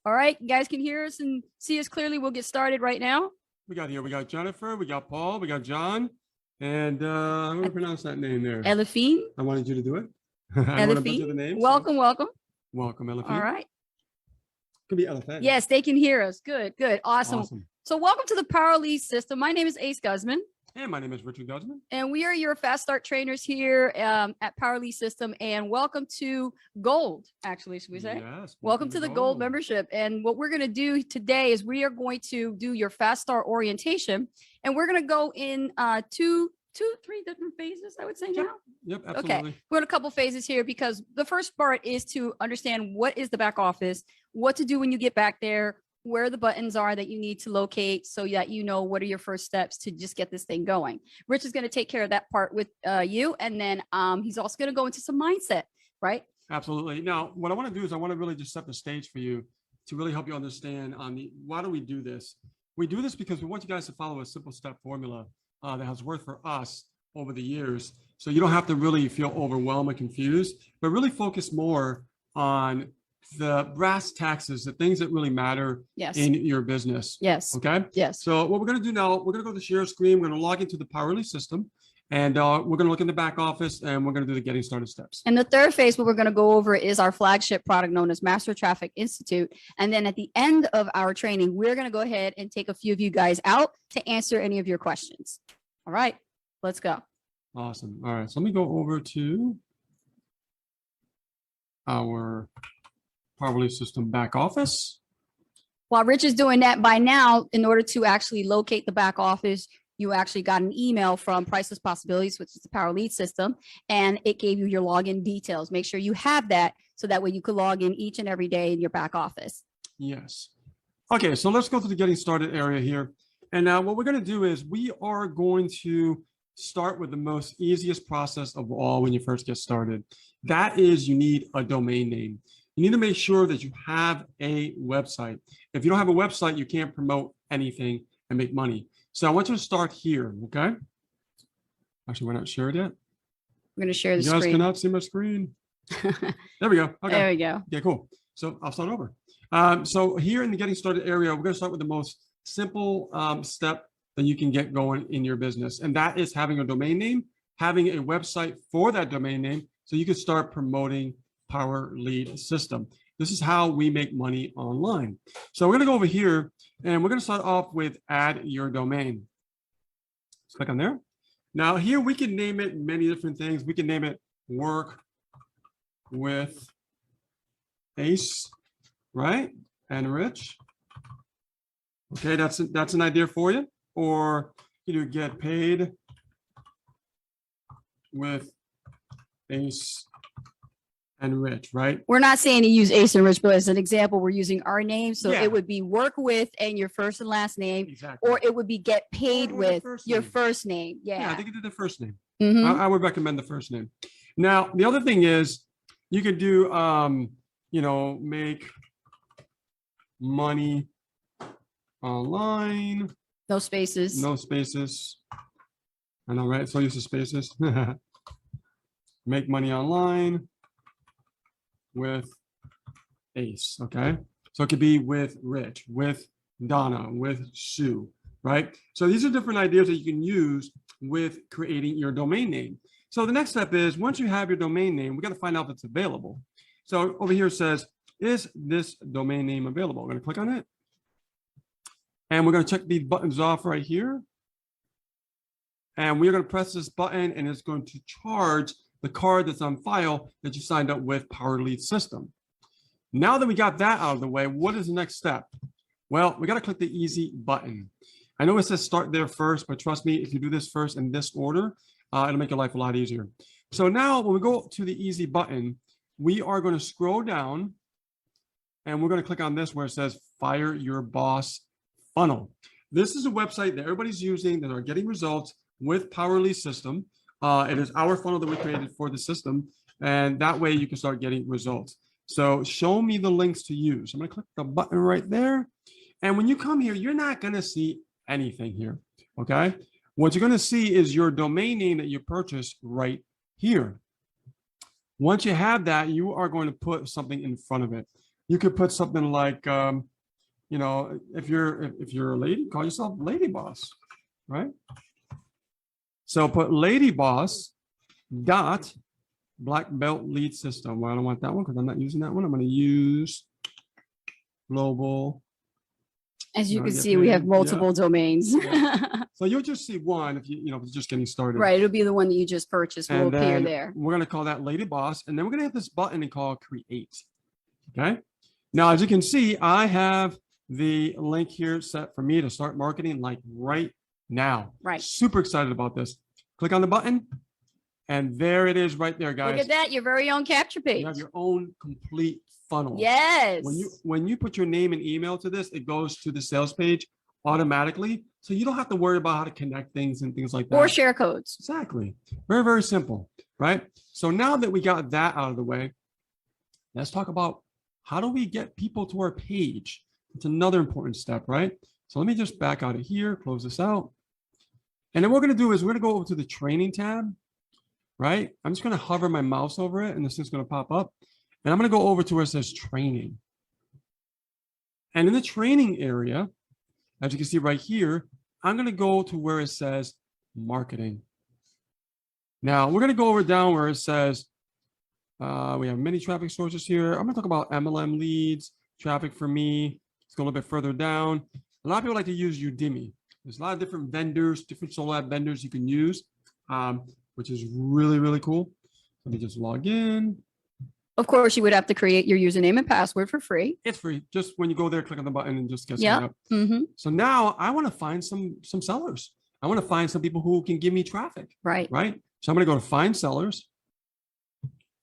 All right, you guys can hear us and see us clearly. We'll get started right now. We got Jennifer, we got Paul, we got John, and how do we pronounce that name there? Elephine. I wanted you to do it. I want to butcher the name. Welcome, welcome. Welcome, Elephine. All right. Could be Elephant. Yes, they can hear us. Good, good. Awesome. So welcome to the Power Lead System. My name is Ace Guzman. And my name is Richard Guzman. And we are your Fast Start trainers here at Power Lead System. And welcome to Gold, actually, should we say? Yes. Welcome to the Gold membership. And what we're going to do today is we are going to do your Fast Start orientation. And we're going to go in three different phases, I would say now. Yep, absolutely. Okay, we're in a couple phases here because the first part is to understand what is the back office, what to do when you get back there, where the buttons are that you need to locate so that you know what are your first steps to just get this thing going. Rich is going to take care of that part with you. And then he's also going to go into some mindset, right? Absolutely. Now, what I want to do is I want to really just set the stage for you to really help you understand why do we do this? We do this because we want you guys to follow a simple step formula that has worked for us over the years. So you don't have to really feel overwhelmed and confused, but really focus more on the brass taxes, the things that really matter in your business. Yes. Okay. Yes. So what we're going to do now, we're going to go to the share screen. We're going to log into the Power Lead system, and we're going to look in the back office, and we're going to do the getting started steps. And the third phase, what we're going to go over is our flagship product known as Master Traffic Institute. And then at the end of our training, we're going to go ahead and take a few of you guys out to answer any of your questions. All right, let's go. Awesome. All right. So let me go over to our Power Lead system back office. While Rich is doing that, by now, in order to actually locate the back office, you actually got an email from Priceless Possibilities, which is the Power Lead system, and it gave you your login details. Make sure you have that so that way you could log in each and every day in your back office. Yes. Okay, so let's go to the getting started area here. And now what we're going to do is we are going to start with the most easiest process of all when you first get started. That is, you need a domain name. You need to make sure that you have a website. If you don't have a website, you can't promote anything and make money. So I want you to start here, okay? Actually, we're not shared yet. We're going to share the screen. You guys cannot see my screen. There we go. Okay. There we go. Yeah, cool. So I'll start over. So here in the getting started area, we're going to start with the most simple step that you can get going in your business. And that is having a domain name, having a website for that domain name, so you can start promoting Power Lead system. This is how we make money online. So we're going to go over here and we're going to start off with add your domain. Let's click on there. Now here we can name it many different things. We can name it Work with Ace, right? And Rich. Okay, that's an idea for you. Or you get paid with Ace and Rich, right? We're not saying to use Ace and Rich, but as an example, we're using our name. So Yeah. it would be work with and your first and last name, Exactly. or it would be get paid Or with your name. first name. Yeah, I Yeah. think you did the first name. Mhm. I would recommend the first name. Now, the other thing is you could do, make money online. No spaces. No spaces. I know, right? So used to spaces. Make money online with Ace, okay? So it could be with Rich, with Donna, with Sue, right? So these are different ideas that you can use with creating your domain name. So the next step is, once you have your domain name, we got to find out if it's available. So over here it says, is this domain name available? I'm going to click on it. And we're going to check these buttons off right here. And we're going to press this button and it's going to charge the card that's on file that you signed up with Power Lead system. Now that we got that out of the way, what is the next step? Well, we got to click the easy button. I know it says start there first, but trust me, if you do this first in this order, it'll make your life a lot easier. So now when we go to the easy button, we are going to scroll down and we're going to click on this where it says Fire Your Boss Funnel. This is a website that everybody's using that are getting results with Power Lead system. It is our funnel that we created for the system, and that way you can start getting results. So show me the links to use. I'm going to click the button right there. And when you come here, you're not going to see anything here. Okay. What you're going to see is your domain name that you purchased right here. Once you have that, you are going to put something in front of it. You could put something like, you know, if you're a lady, call yourself Lady Boss, right? So put Lady Boss dot black belt lead system. Well, I don't want that one because I'm not using that one. I'm going to use global. As you No, can get see, we have paid. Yeah. multiple domains. So you'll just see one if you know if you're just getting started. Right, it'll be the one that you just purchased will And appear then there. we're going to call that Lady Boss, and then we're going to hit this button and call create. Okay. Now, as you can see, I have the link here set for me to start marketing like right now. Right. Super excited about this. Click on the button, and there it is right there, guys. Look at that, your very own capture page. You have your own complete funnel. Yes. When you put your name and email to this, it goes to the sales page automatically. So you don't have to worry about how to connect things and things like that. Or share codes. Exactly. Very, very simple, right? So now that we got that out of the way, let's talk about how do we get people to our page? It's another important step, right? So let me just back out of here, close this out. And then what we're going to do is we're going to go over to the training tab, right? I'm just going to hover my mouse over it and this thing's going to pop up. And I'm going to go over to where it says training. And in the training area, as you can see right here, I'm going to go to where it says marketing. Now we're going to go over down where it says, we have many traffic sources here. I'm going to talk about MLM leads, traffic for me. Let's go a little bit further down. A lot of people like to use Udemy. There's a lot of different vendors, different solo app vendors you can use, which is really, really cool. Let me just log in. Of course, you would have to create your username and password for free. It's free. Just when you go there, click on the button and just get signed Yeah. up. Mm-hmm. So now I want to find some sellers. I want to find some people who can give me traffic, Right. right? So I'm going to go to find sellers.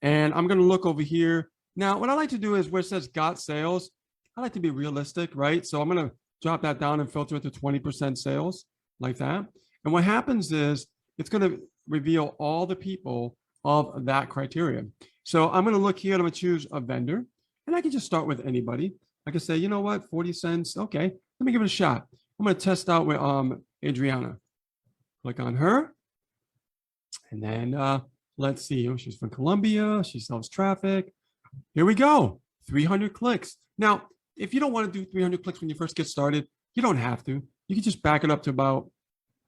And I'm going to look over here. Now, what I like to do is where it says got sales, I like to be realistic, right? So I'm going to drop that down and filter it to 20% sales like that. And what happens is it's going to reveal all the people of that criteria. So I'm going to look here and I'm going to choose a vendor and I can just start with anybody. I can say, you know what, 40 cents. Okay, let me give it a shot. I'm going to test out with Adriana. Click on her. And then let's see. Oh, she's from Colombia. She sells traffic. Here we go. 300 clicks. Now, if you don't want to do 300 clicks when you first get started, you don't have to. You can just back it up to about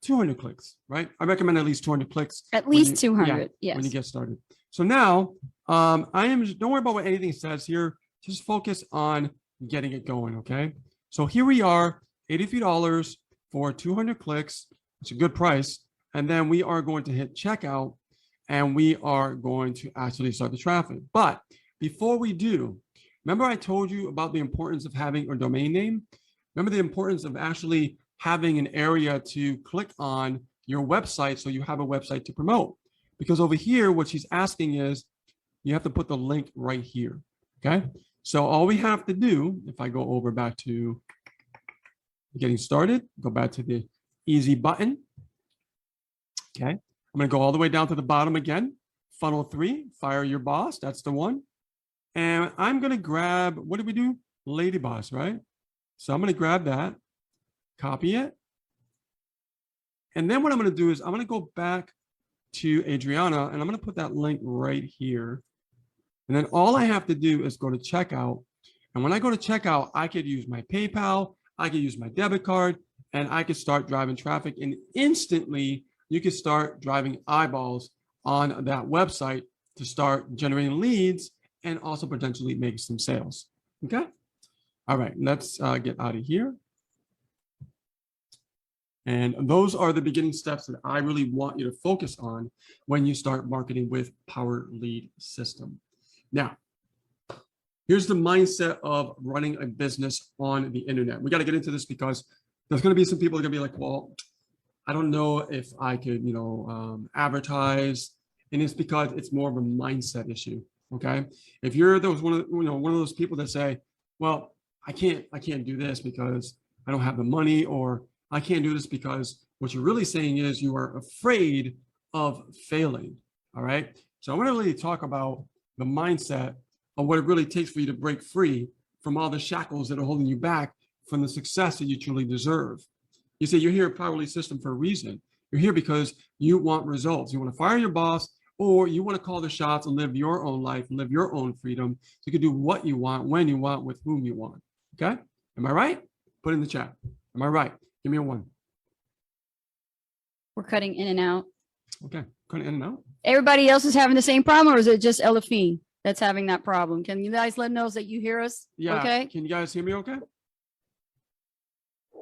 200 clicks, right? I recommend at least 200 clicks. At least you, 200. Yes. When you get started. So now, don't worry about what anything says here. Just focus on getting it going, okay? So here we are, $83 for 200 clicks. It's a good price. And then we are going to hit checkout and we are going to actually start the traffic. But before we do, remember I told you about the importance of having a domain name? Remember the importance of actually having an area to click on your website so you have a website to promote. Because over here, what she's asking is, you have to put the link right here, okay? So all we have to do, if I go over back to getting started, go back to the easy button, okay? I'm gonna go all the way down to the bottom again, funnel 3, fire your boss, that's the one. And I'm gonna grab, what did we do? Lady Boss, right? So I'm gonna grab that, copy it. And then what I'm gonna do is I'm gonna go back to Adriana and I'm gonna put that link right here. And then all I have to do is go to checkout. And when I go to checkout, I could use my PayPal, I could use my debit card, and I could start driving traffic. And instantly, you can start driving eyeballs on that website to start generating leads and also potentially make some sales. Okay. All right, let's get out of here. And those are the beginning steps that I really want you to focus on when you start marketing with Power Lead System. Now, here's the mindset of running a business on the internet. We got to get into this because there's going to be some people that are going to be like, well, I don't know if I could, advertise. And it's because it's more of a mindset issue. Okay. If you're one of those people that say, well, I can't do this because I don't have the money, or I can't do this because what you're really saying is you are afraid of failing. All right. So I want to really talk about the mindset of what it really takes for you to break free from all the shackles that are holding you back from the success that you truly deserve. You say you're here at Power Lead System for a reason. You're here because you want results. You want to fire your boss, or you want to call the shots and live your own life and live your own freedom. So you can do what you want, when you want, with whom you want. Okay? Am I right? Put it in the chat. Am I right? Give me a 1. We're cutting in and out. Okay. Cut it in and out. Everybody else is having the same problem, or is it just Elafine that's having that problem? Can you guys let us know that you hear us? Yeah. Okay. Can you guys hear me okay?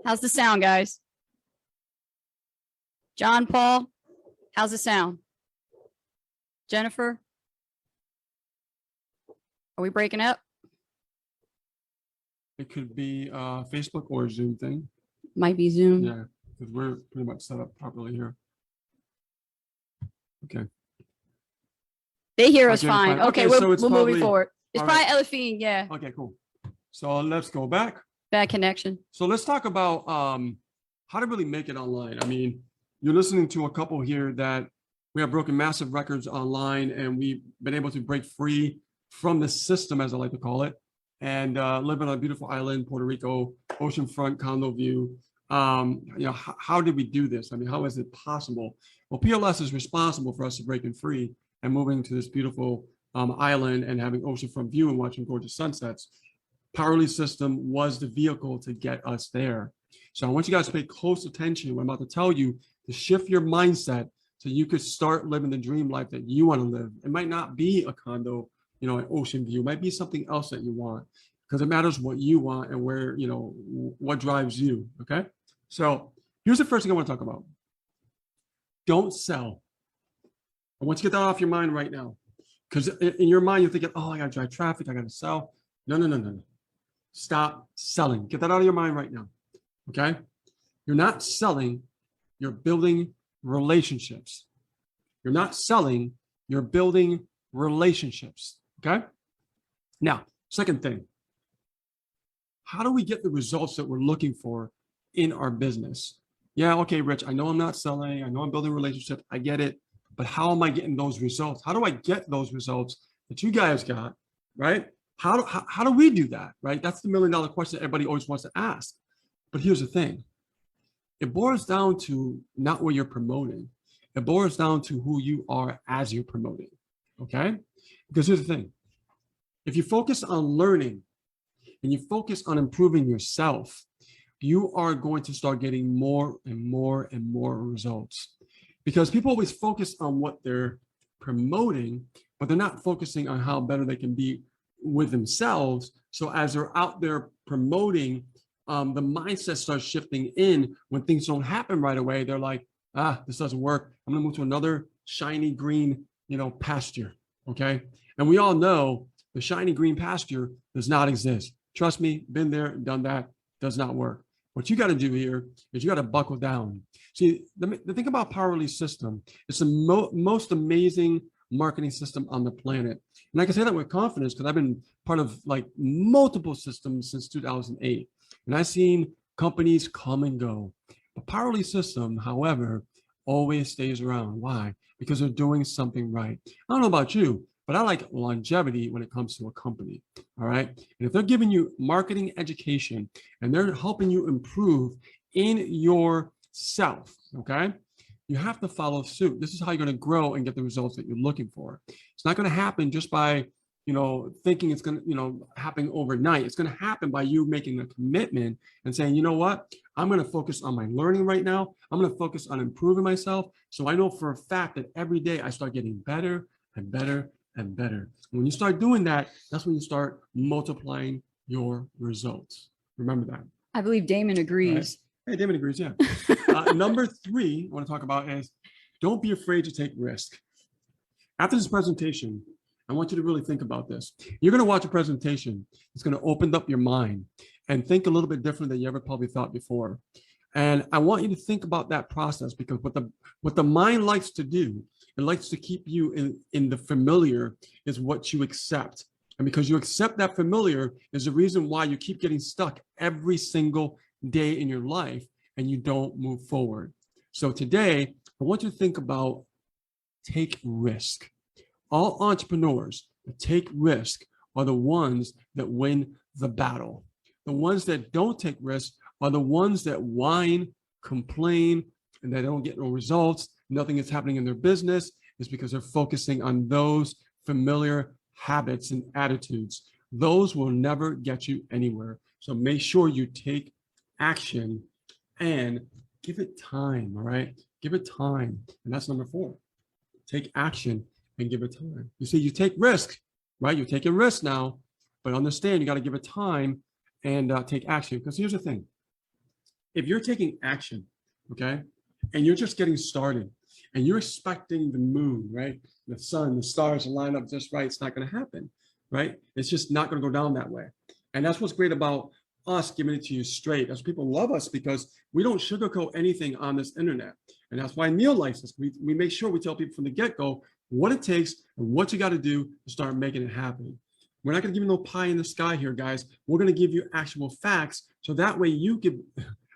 How's the sound, guys? John Paul, how's the sound? Jennifer? Are we breaking up? It could be Facebook or Zoom thing. Might be Zoom. Yeah, because we're pretty much set up properly here. Okay. They hear us Okay, fine. fine. Okay, Okay, so we're it's moving probably- forward. It's all probably right. Elafine, yeah. Okay, cool. So let's go back. Bad connection. So let's talk about how to really make it online. I mean, you're listening to a couple here that we have broken massive records online, and we've been able to break free from the system, as I like to call it, and live on a beautiful island, Puerto Rico, oceanfront condo view. How did we do this? I mean, how is it possible? Well, PLS is responsible for us breaking free and moving to this beautiful island and having oceanfront view and watching gorgeous sunsets. Powerly system was the vehicle to get us there. So I want you guys to pay close attention. What I'm about to tell you to shift your mindset so you could start living the dream life that you want to live. It might not be a condo, an ocean view. It might be something else that you want, because it matters what you want and where, what drives you. Okay. So here's the first thing I want to talk about. Don't sell. I want you to get that off your mind right now, because in your mind, you're thinking, oh, I got to drive traffic. I got to sell. No. Stop selling. Get that out of your mind right now. Okay. You're not selling. You're building relationships. You're not selling. You're building relationships. Okay. Now, second thing, how do we get the results that we're looking for in our business? Yeah. Okay, Rich, I know I'm not selling. I know I'm building relationships. I get it. But how am I getting those results? How do I get those results that you guys got, right? How do we do that, right? That's the $1 million question that everybody always wants to ask. But here's the thing. It boils down to not what you're promoting. It boils down to who you are as you're promoting, okay? Because here's the thing. If you focus on learning and you focus on improving yourself, you are going to start getting more and more and more results. Because people always focus on what they're promoting, but they're not focusing on how better they can be with themselves. So as they're out there promoting, the mindset starts shifting in when things don't happen right away. They're like, this doesn't work. I'm gonna move to another shiny green, pasture, okay? And we all know the shiny green pasture does not exist. Trust me, been there, done that, does not work. What you gotta do here is you gotta buckle down. See, the thing about Powerly system, it's the most amazing marketing system on the planet. And I can say that with confidence because I've been part of like multiple systems since 2008. And I've seen companies come and go. The Powerly system, however, always stays around. Why? Because they're doing something right. I don't know about you, but I like longevity when it comes to a company. All right. And if they're giving you marketing education and they're helping you improve in yourself, okay, you have to follow suit. This is how you're going to grow and get the results that you're looking for. It's not going to happen just by, thinking it's going to, happen overnight. It's going to happen by you making a commitment and saying, you know what, I'm going to focus on my learning right now. I'm going to focus on improving myself. So I know for a fact that every day I start getting better and better and better. When you start doing that, that's when you start multiplying your results. Remember that. I believe Damon agrees. Right? Hey, Damon agrees, yeah. Number 3 I want to talk about is don't be afraid to take risk. After this presentation, I want you to really think about this. You're going to watch a presentation. It's going to open up your mind and think a little bit different than you ever probably thought before. And I want you to think about that process, because what the mind likes to do, it likes to keep you in the familiar, is what you accept. And because you accept that familiar is the reason why you keep getting stuck every single day in your life and you don't move forward. So today, I want you to think about take risk. All entrepreneurs that take risk are the ones that win the battle. The ones that don't take risk are the ones that whine, complain, and they don't get no results. Nothing is happening in their business. is because they're focusing on those familiar habits and attitudes. Those will never get you anywhere. So make sure you take action and give it time. All right. Give it time. And that's number 4. Take action and give it time. You see, you take risk, right? You're taking risks now, but understand you got to give it time and take action. Because here's the thing. If you're taking action, okay, and you're just getting started and you're expecting the moon, right? The sun, the stars to line up just right, it's not going to happen, right? It's just not going to go down that way. And that's what's great about us giving it to you straight. As people love us because we don't sugarcoat anything on this internet. And that's why Neil likes us. We make sure we tell people from the get-go what it takes and what you got to do to start making it happen. We're not going to give you no pie in the sky here, guys. We're going to give you actual facts so that way you can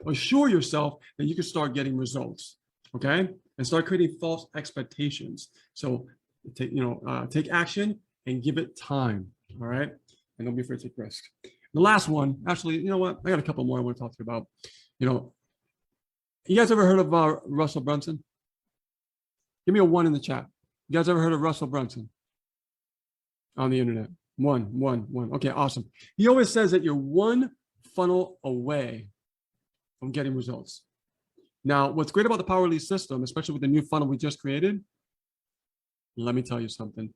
assure yourself that you can start getting results, okay? And start creating false expectations. So take action and give it time, all right? And don't be afraid to take risks. The last one, actually, you know what? I got a couple more I want to talk to you about. You guys ever heard of Russell Brunson? Give me a 1 in the chat. You guys ever heard of Russell Brunson on the internet? One. Okay, awesome. He always says that you're 1 funnel away from getting results. Now, what's great about the Power Lead system, especially with the new funnel we just created, let me tell you something.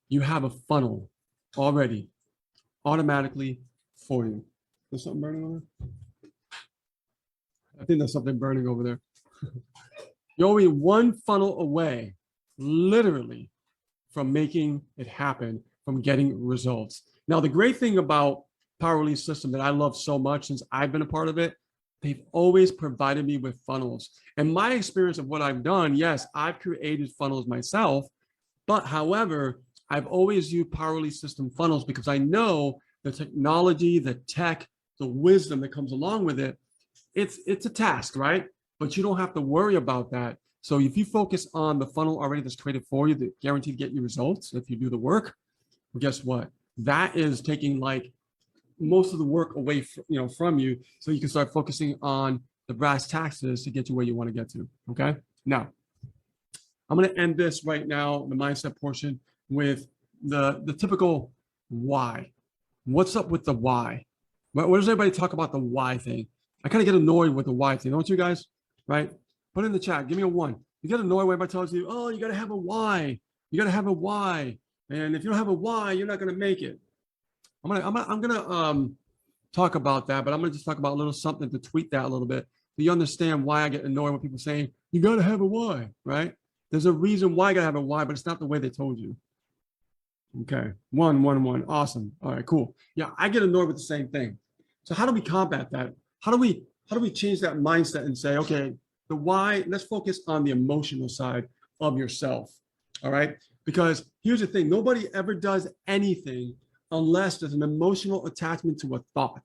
You have a funnel already automatically for you. There's something burning over there? I think there's something burning over there. You're only 1 funnel away, literally, from making it happen, from getting results. Now, the great thing about Power Lead system that I love so much since I've been a part of it, they've always provided me with funnels. And my experience of what I've done, yes, I've created funnels myself, but however, I've always used Power Lead system funnels because I know the technology, the tech, the wisdom that comes along with it. It's a task, right? But you don't have to worry about that. So if you focus on the funnel already that's created for you, that guaranteed to get you results if you do the work, well, guess what? That is taking like most of the work away from you, so you can start focusing on the brass taxes to get you where you want to get to. Okay. Now, I'm going to end this right now, the mindset portion, with the typical why. What's up with the why? What does everybody talk about the why thing? I kind of get annoyed with the why thing, don't you guys? Right? Put it in the chat. Give me a 1. You get annoyed when everybody tells you, oh, you got to have a why. You got to have a why. And if you don't have a why, you're not going to make it. I'm gonna talk about that, but I'm gonna just talk about a little something to tweak that a little bit. So you understand why I get annoyed when people saying you gotta have a why, right? There's a reason why I gotta have a why, but it's not the way they told you. Okay, 1. Awesome. All right, cool. Yeah, I get annoyed with the same thing. So how do we combat that? How do we change that mindset and say, okay, the why? Let's focus on the emotional side of yourself. All right, because here's the thing: nobody ever does anything unless there's an emotional attachment to a thought.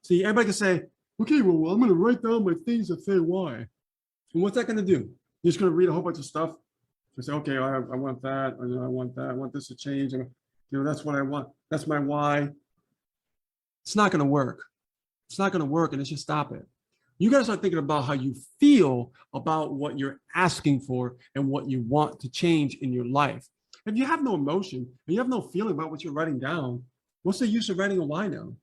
See, everybody can say, okay, well, I'm going to write down my things that say why. And what's that going to do? You're just going to read a whole bunch of stuff and say, okay, I want that, or, I want that, I want this to change. And, that's what I want. That's my why. It's not going to work. It's not going to work, and it should stop it. You got to start thinking about how you feel about what you're asking for and what you want to change in your life. If you have no emotion and you have no feeling about what you're writing down, what's the use of writing a why down,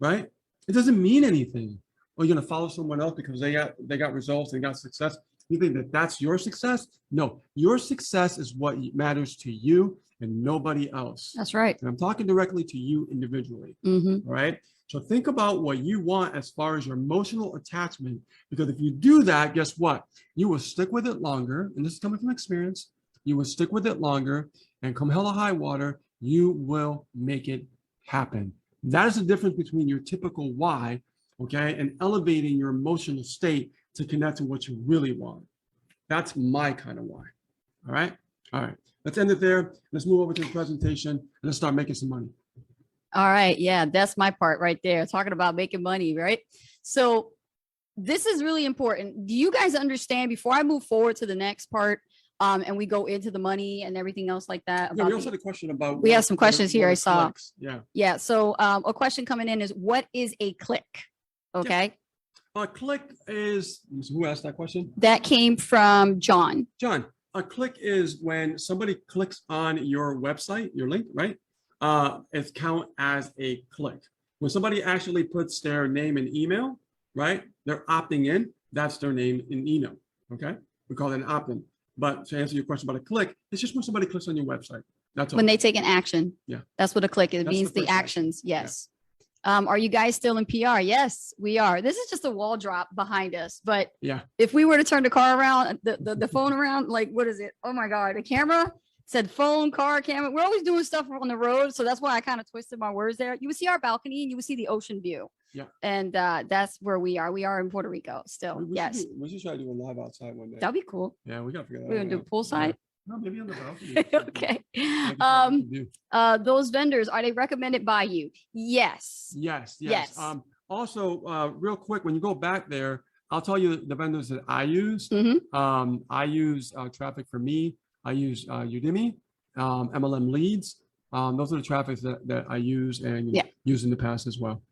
right? It doesn't mean anything. Or you're going to follow someone else because they got results, they got success. You think that that's your success? No, your success is what matters to you and nobody else. That's right. And I'm talking directly to you individually, Mm-hmm. right? So think about what you want as far as your emotional attachment, because if you do that, guess what? You will stick with it longer, and this is coming from experience. You will stick with it longer, and come hell or high water, you will make it happen. That is the difference between your typical why, okay, and elevating your emotional state to connect to what you really want. That's my kind of why. All right? All right. Let's end it there. Let's move over to the presentation and let's start making some money. All right. Yeah, that's my part right there. Talking about making money, right? So this is really important. Do you guys understand, before I move forward to the next part, and we go into the money and everything else like that? Yeah, we also had a question about. We have some questions here I saw. Clicks. Yeah. Yeah. So a question coming in is, what is a click? Okay. A click is, who asked that question? That came from John. John. A click is when somebody clicks on your website, your link, right? It's count as a click. When somebody actually puts their name and email, right? They're opting in. That's their name and email. Okay, we call it an opt-in. But to answer your question about a click, it's just when somebody clicks on your website. That's all. When they take an action. Yeah. That's what a click is. It That's means the the first action. actions. Yeah. Yes. Are you guys still in PR? Yes, we are. This is just a wall drop behind us. But Yeah. if we were to turn the car around, the phone around, like, what is it? Oh my God, the camera said phone, car, camera. We're always doing stuff on the road. So that's why I kind of twisted my words there. You would see our balcony and you would see the ocean view. Yeah. And that's where we are. We are in Puerto Rico still. Yes. We should try to do a live outside one day. That'd be cool. Yeah, we gotta figure that We're gonna do out. poolside. No, maybe on the balcony. Okay. Maybe something we can do. Those vendors, are they recommended by you? Yes. Yes, Yes. yes. Also, real quick, when you go back there, I'll tell you the vendors that I use. Mhm. I use Traffic for Me. I use Udemy, MLM Leads. Those are the traffics that I use and Yeah. used in the past as well.